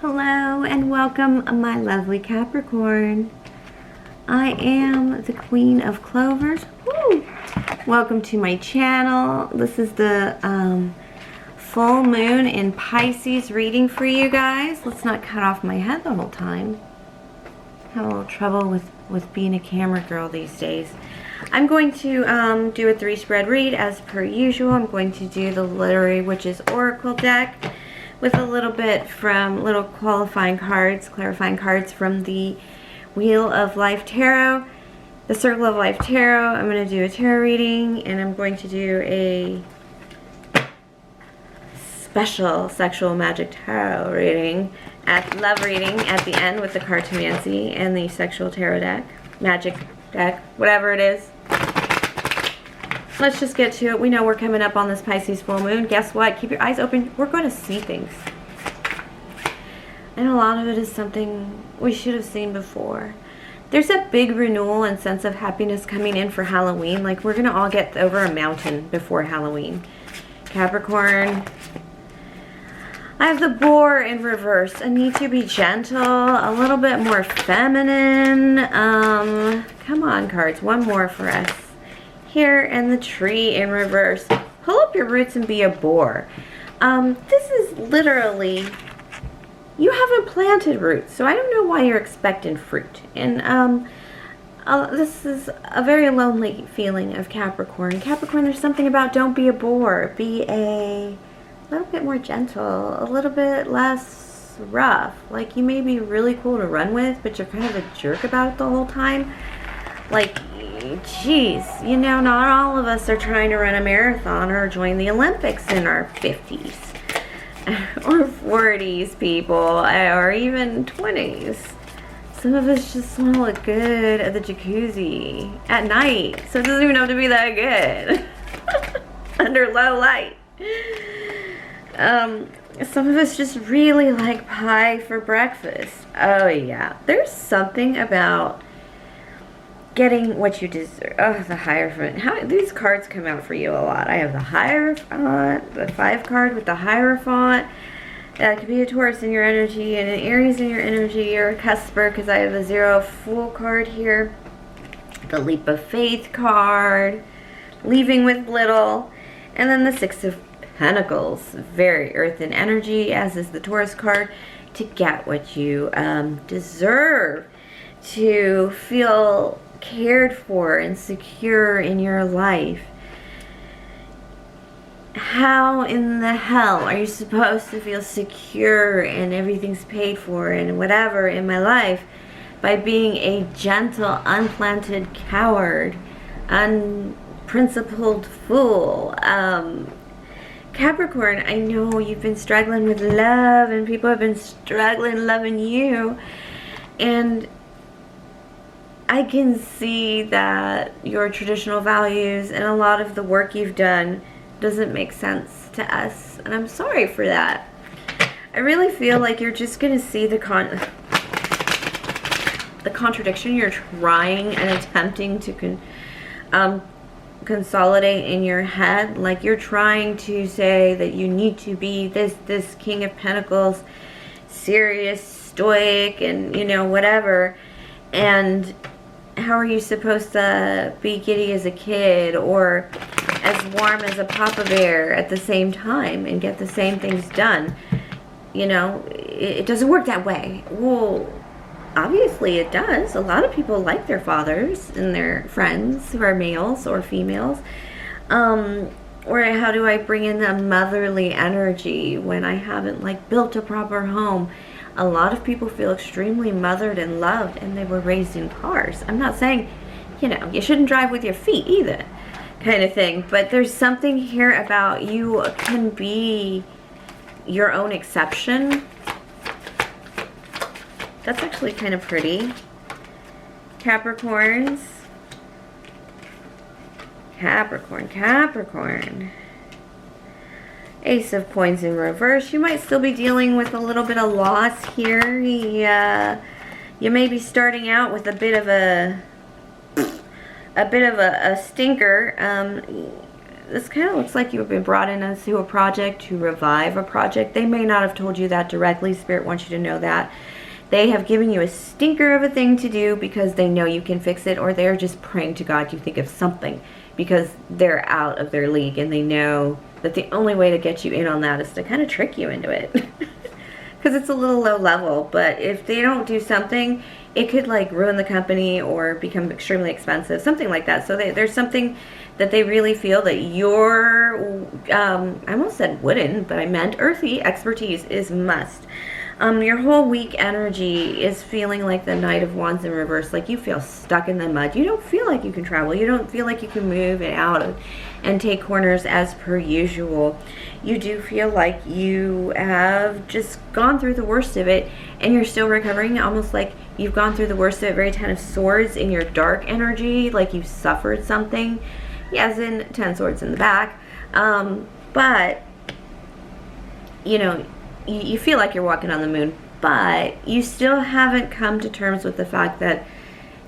Hello and welcome, my lovely Capricorn. I am the Queen of Clovers. Woo! Welcome to my channel. This is the full moon in Pisces reading for you guys. Let's not cut off my head the whole time. Have a little trouble with being a camera girl these days. I'm going to do a 3-spread read as per usual. I'm going to do the Literary Witches Oracle deck with a little bit from little clarifying cards from the Wheel of Life Tarot, the Circle of Life Tarot. I'm going to do a tarot reading, and I'm going to do a special sexual magic tarot reading, love reading at the end with the Cartomancy and the sexual tarot deck, magic deck, whatever it is. Let's just get to it. We know we're coming up on this Pisces full moon. Guess what? Keep your eyes open. We're going to see things. And a lot of it is something we should have seen before. There's a big renewal and sense of happiness coming in for Halloween. Like, we're going to all get over a mountain before Halloween. Capricorn. I have the Boar in reverse. I need to be gentle, a little bit more feminine. Come on, cards. One more for us. Here, and the Tree in reverse. Pull up your roots and be a boar. This is literally, you haven't planted roots, so I don't know why you're expecting fruit. And this is a very lonely feeling of Capricorn. Capricorn, there's something about don't be a boar. Be a little bit more gentle, a little bit less rough. Like, you may be really cool to run with, but you're kind of a jerk about it the whole time. Like, geez, you know, not all of us are trying to run a marathon or join the Olympics in our 50s or 40s, people, or even 20s. Some of us just want to look good at the jacuzzi at night, so it doesn't even have to be that good under low light. Some of us just really like pie for breakfast. Oh yeah, there's something about getting what you deserve. Oh, the Hierophant. How these cards come out for you a lot. I have the Hierophant, the 5 card with the Hierophant. That could be a Taurus in your energy and an Aries in your energy, or a Cusper, because I have a 0 Fool card here. The Leap of Faith card, leaving with little, and then the 6 of Pentacles, very earth and energy, as is the Taurus card, to get what you deserve, to feel cared for and secure in your life. How in the hell are you supposed to feel secure and everything's paid for and whatever in my life by being a gentle, unplanted coward, unprincipled fool? Capricorn, I know you've been struggling with love and people have been struggling loving you, and I can see that your traditional values and a lot of the work you've done doesn't make sense to us, and I'm sorry for that. I really feel like you're just going to see the contradiction you're trying and attempting to consolidate in your head. Like, you're trying to say that you need to be this King of Pentacles, serious, stoic, and, you know, whatever. And how are you supposed to be giddy as a kid or as warm as a Papa Bear at the same time and get the same things done? You know, it doesn't work that way. Well, obviously it does. A lot of people like their fathers and their friends who are males or females. Or how do I bring in the motherly energy when I haven't, like, built a proper home? A lot of people feel extremely mothered and loved, and they were raised in cars. I'm not saying, you know, you shouldn't drive with your feet either, kind of thing. But there's something here about you can be your own exception. That's actually kind of pretty. Capricorns. Capricorn. Ace of Coins in reverse. You might still be dealing with a little bit of loss here. You may be starting out with a bit of a stinker. this kind of looks like you've been brought in to a project to revive a project. They may not have told you that directly. Spirit wants you to know that. They have given you a stinker of a thing to do because they know you can fix it, or they're just praying to God you think of something because they're out of their league and they know that the only way to get you in on that is to kind of trick you into it. Because it's a little low level, but if they don't do something, it could like ruin the company or become extremely expensive, something like that. So there's something that they really feel that your, I almost said wooden, but I meant earthy expertise is must. Your whole week energy is feeling like the Knight of Wands in reverse, like you feel stuck in the mud. You don't feel like you can travel. You don't feel like you can move it out and take corners as per usual. You do feel like you have just gone through the worst of it and you're still recovering, almost like you've gone through the worst of it. Very 10 of Swords in your dark energy, like you suffered something. Yes, in 10 Swords in the back. But, you know, you feel like you're walking on the moon, but you still haven't come to terms with the fact that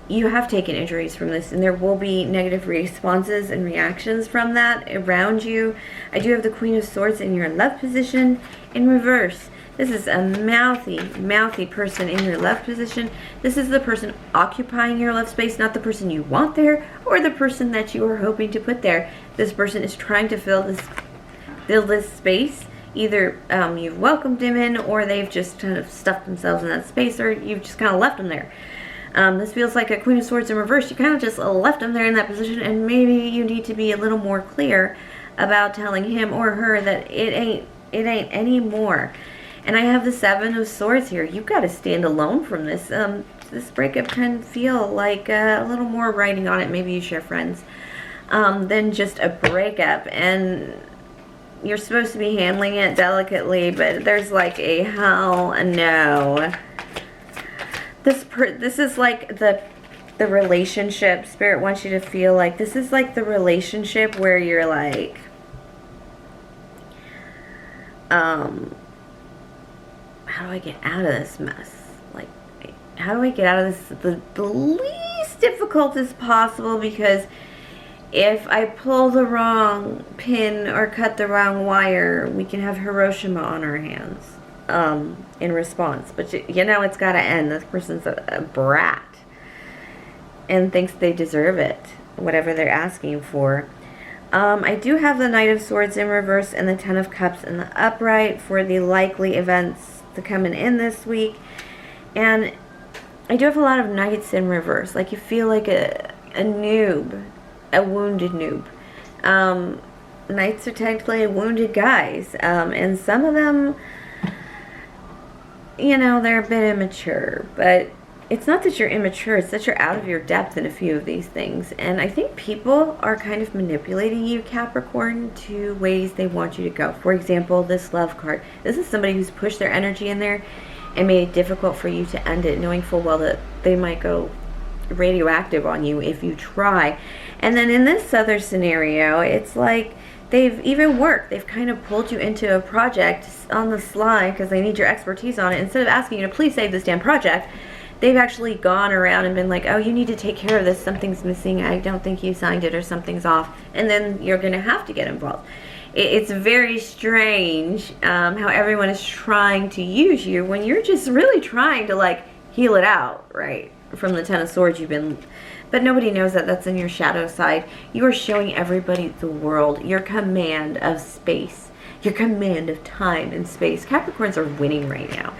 you have taken injuries from this, and there will be negative responses and reactions from that around you. I do have the Queen of Swords in your love position in reverse. This is a mouthy person in your love position. This is the person occupying your love space, not the person you want there or the person that you are hoping to put there. This person is trying to fill this space. Either you've welcomed him in, or they've just kind of stuffed themselves in that space, or you've just kind of left them there. This feels like a Queen of Swords in reverse. You kind of just left them there in that position, and maybe you need to be a little more clear about telling him or her that it ain't anymore. And I have the 7 of Swords here. You've got to stand alone from this. This breakup can feel like a little more writing on it. Maybe you share friends than just a breakup. And you're supposed to be handling it delicately, but there's like a hell no. This is like the relationship. Spirit wants you to feel like this is like the relationship where you're like, how do I get out of this mess? Like, how do I get out of this the least difficult as possible? Because if I pull the wrong pin or cut the wrong wire, we can have Hiroshima on our hands in response. But you know it's got to end. This person's a brat and thinks they deserve it, whatever they're asking for. I do have the Knight of Swords in reverse and the 10 of Cups in the upright for the likely events to come in this week. And I do have a lot of Knights in reverse. Like you feel like a noob. A wounded noob. Knights are technically wounded guys, and some of them, you know, they're a bit immature, but it's not that you're immature, it's that you're out of your depth in a few of these things. And I think people are kind of manipulating you, Capricorn, to ways they want you to go. For example, this love card. This is somebody who's pushed their energy in there and made it difficult for you to end it, knowing full well that they might go radioactive on you if you try. And then in this other scenario, it's like they've even worked. They've kind of pulled you into a project on the sly because they need your expertise on it. Instead of asking you to please save this damn project, they've actually gone around and been like, oh, you need to take care of this. Something's missing. I don't think you signed it, or something's off. And then you're going to have to get involved. It's very strange how everyone is trying to use you when you're just really trying to like heal it out, right? From the 10 of Swords you've been, but nobody knows that that's in your shadow side. You are showing everybody the world, your command of space, your command of time and space. Capricorns are winning right now,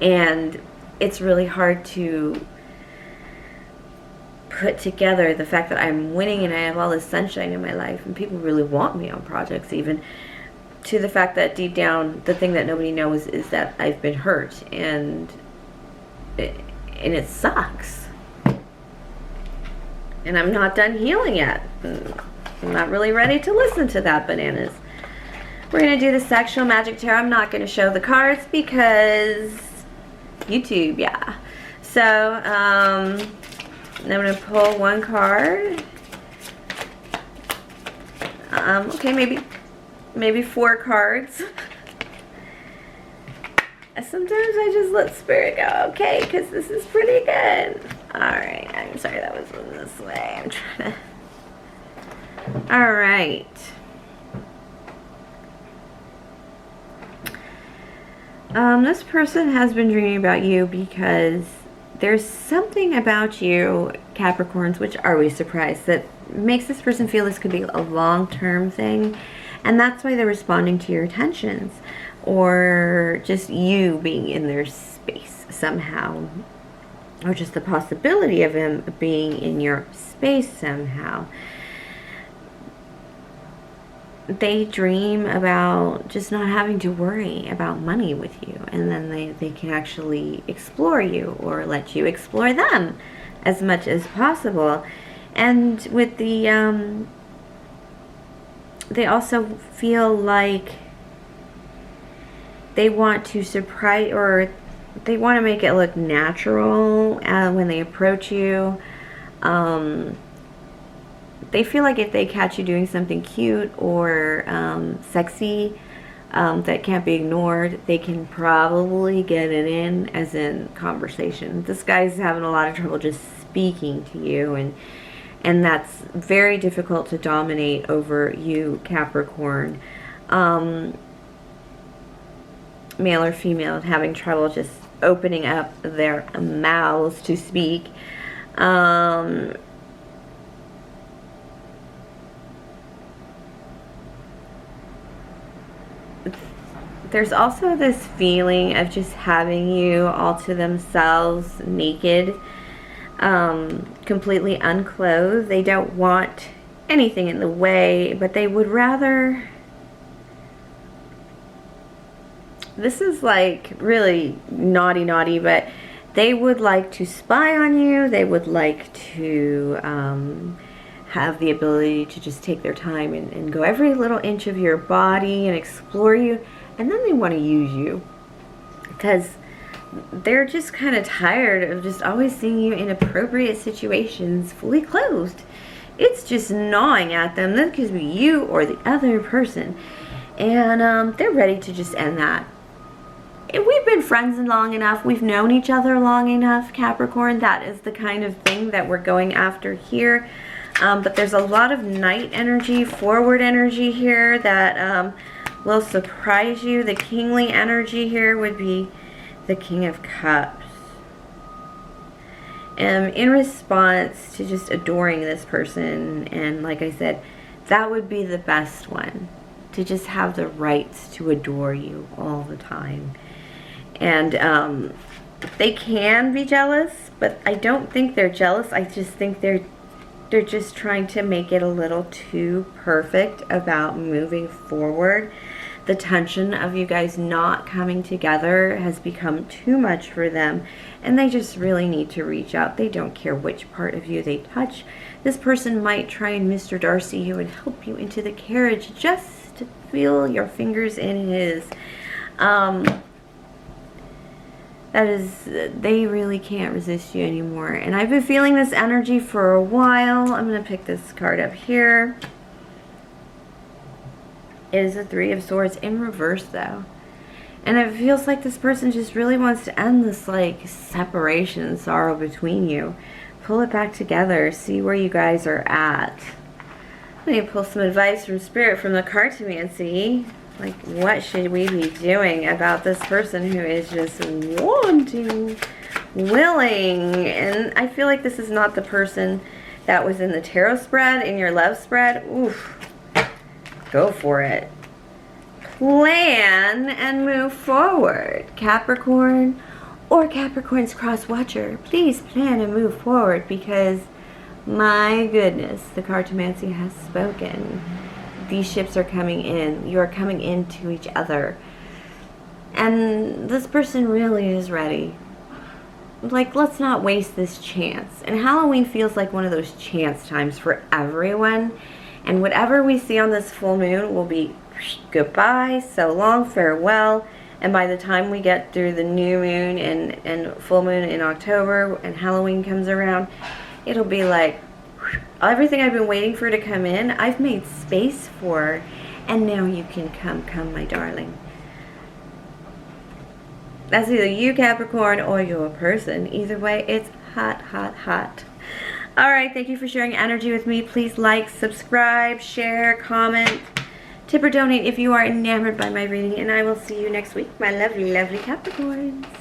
and it's really hard to put together the fact that I'm winning and I have all this sunshine in my life and people really want me on projects, even to the fact that deep down the thing that nobody knows is that I've been hurt, and it sucks. And I'm not done healing yet. I'm not really ready to listen to that, bananas. We're going to do the Sexual Magic Tarot. I'm not going to show the cards because YouTube, yeah. So, I'm going to pull one card. Okay, maybe 4 cards. Sometimes I just let Spirit go, okay, because this is pretty good. Alright, I'm sorry that was this way. I'm trying to... Alright. This person has been dreaming about you because there's something about you, Capricorns, which are we surprised, that makes this person feel this could be a long-term thing. And that's why they're responding to your attentions, or just you being in their space somehow, or just the possibility of him being in your space somehow. They dream about just not having to worry about money with you, and then they can actually explore you or let you explore them as much as possible. And with the they also feel like they want to surprise, or they want to make it look natural when they approach you. They feel like if they catch you doing something cute or sexy that can't be ignored, they can probably get it in, as in conversation. This guy's having a lot of trouble just speaking to you, and that's very difficult to dominate over you, Capricorn. Male or female having trouble just opening up their mouths to speak. There's also this feeling of just having you all to themselves, naked, completely unclothed. They don't want anything in the way, but they would rather... This is like really naughty, but they would like to spy on you. They would like to have the ability to just take their time and go every little inch of your body and explore you. And then they want to use you because they're just kind of tired of just always seeing you in appropriate situations fully clothed. It's just gnawing at them. That could be you or the other person. And they're ready to just end that. And we've been friends long enough. We've known each other long enough, Capricorn. That is the kind of thing that we're going after here. But there's a lot of night energy, forward energy here that... will surprise you. The kingly energy here would be the King of Cups. In response to just adoring this person, and like I said, that would be the best one, to just have the rights to adore you all the time. And they can be jealous, but I don't think they're jealous. I just think they're just trying to make it a little too perfect about moving forward. The tension of you guys not coming together has become too much for them, and they just really need to reach out. They don't care which part of you they touch. This person might try and Mr. Darcy you and help you into the carriage just to feel your fingers in his. They really can't resist you anymore. And I've been feeling this energy for a while. I'm going to pick this card up here. It is a Three of Swords in reverse, though. And it feels like this person just really wants to end this, like, separation and sorrow between you. Pull it back together. See where you guys are at. I'm going to pull some advice from Spirit from the Cartomancy. Like, what should we be doing about this person who is just wanting, willing? And I feel like this is not the person that was in the tarot spread, in your love spread. Oof. Go for it. Plan and move forward, Capricorn, or Capricorn's cross watcher. Please plan and move forward, because my goodness, the Cartomancy has spoken. These ships are coming in. You are coming into each other. And this person really is ready. Like, let's not waste this chance. And Halloween feels like one of those chance times for everyone. And whatever we see on this full moon will be goodbye, so long, farewell. And by the time we get through the new moon and full moon in October and Halloween comes around, it'll be like, everything I've been waiting for to come in, I've made space for, and now you can come, my darling. That's either you, Capricorn, or your person. Either way, it's hot, hot, hot. All right, thank you for sharing energy with me. Please like, subscribe, share, comment. Tip or donate if you are enamored by my reading, and I will see you next week, my lovely, lovely Capricorns.